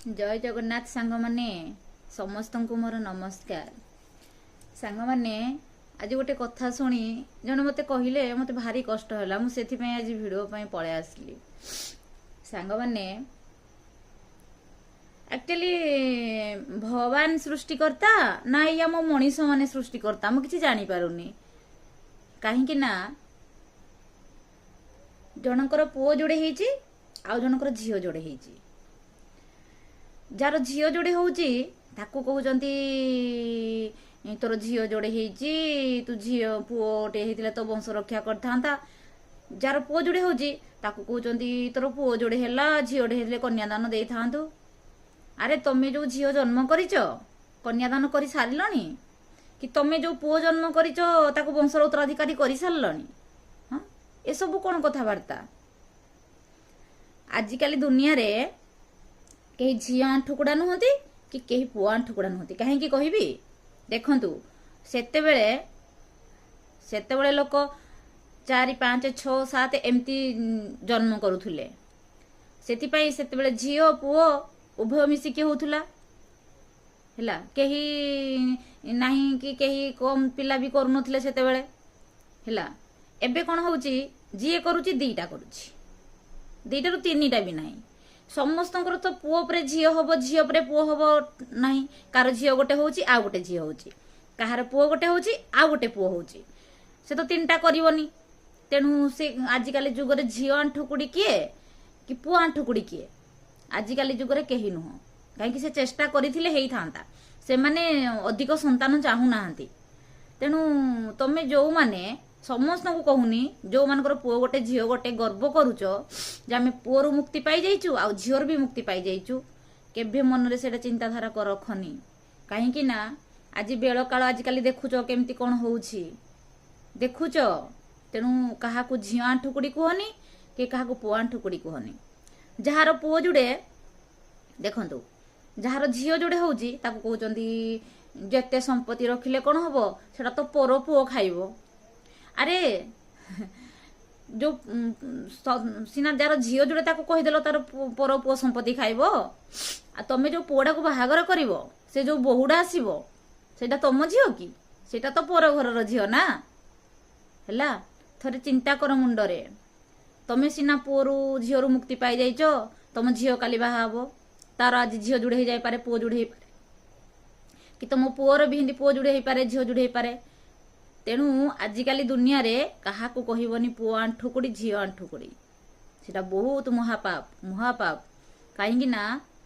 जय जगन्नाथ सांग माने समस्त को मोर नमस्कार। सांग माने आज गोटे कथा शुणी जन मते कहले मते भारी कष्ट है मुझे आज भिडियो पळे आसली। सांग माने एक्चुअली भगवान सृष्टिकर्ता ना या मो मनीष माने सृष्टिकर्ता मु किछि जानि पारुनी कहीं ना जनकर पुओ जोड़े हेची आउ जनकर झियो जोड़े हेची। जार झियो जोड़े होची ताकू कहउचंती तोर झियो जोड़े हेची तू झियो पुओटे हेतिले तो वंश रक्षा करथांता। जार पुओ जोड़े होची ताकू कहउचंती तोर पुओ जोड़े हेला झियोटे हेतिले कन्यादान देई थांतु। अरे तमे जो झियो जन्म करिच कन्यादान करि सारिलनी कि तमे जो पुओ जन्म करिच ताकू वंशर उत्तराधिकारी करि सारलनी। हां ए सब कोन कथावार्ता। आजिकाली दुनिया रे कहीं झियो आंठुकुड़ा नुहति कि कहीं पुओ आंठुकुड़ा नुहति कहीं कहबी देखंतु सेतेबेले लोक 4 5 6 7 एमती जन्म करुथुले। सेतिपई सेतेबेले झियो पुओ उभय मिसिकी होउथुला हैला कहीं नहीं कि कहीं कम पिला भी करनुथले सेतेबेले हैला। एबे कोन होउची जीए करूची दीटा करूची दीटा रु तीनटा भी नहीं। समस्त तो पुओ परे झियो हबो झियो परे पुओ हबो नहीं। कार झियो गोटे होउची आ गोटे झियो होउची कहार पुओ गोटे होउची आ गोटे पुओ होउची से तो तीनटा करिवनी। तेणु से आजिकाली जुगरे झियो आंठुकुड़ी किए कि पुओ आंठुकुड़ी किए आजिकाली जुगरे केही नुह कहीं से चेष्टा करथिले हेई थांता से माने अधिक संतान चाहू नाहंती। तेणु तमे जो माने समस्त को कहूनी जो मानकर पुओ गोटे झियो गोटे गर्व करूच जे आमे पुओरु मुक्ति पाई जाइचु आ झियोर भी मुक्ति पाई जाइचु केभे मन रे सेटा चिंताधारा कर रखनी कहीं ना आज बेल काल आजिकाली देखुच केमती कोन होउछि देखुच। तेणु काहाकू झियो आंठुकुड़ी कहनी कि काहाकू पुओ आंठुकुड़ी कहनी। जहार पुओ जुड़े देखंतु जहार झियो जोड़े होउछि ताकू कहउचंदी जेते संपत्ति रखिले कोन हबो सेटा तो पर पुओ खाइबो। अरे जो सीना जार झियो जोड़े ताको कहीदेल तार पर पुओ संपत्ति खाइबो आ तमे जो पुओडा को बाहागर करिवो से जो बहुड़ा आसीबो सेटा तम झियो कि सेटा तो पर घरर झियो ना हैला। थरे चिंता कर मुंडरे तमे सीना पुओरु झियोरु मुक्ति पाई जाइच तम झियो काली बाहा हबो तार आज झियो जुड़े जाई पारे पुओ जुड़े पारे कि तम पुओर भी हिंदी पुओ जुड़े पारे झियो जुड़े पारे। तेणु आजिकाली दुनिया रे काहाकू कहबनी पुओ आंठुकुड़ी झियो आंठुकुड़ी सेटा बहुत महापाप महापाप कहीं ना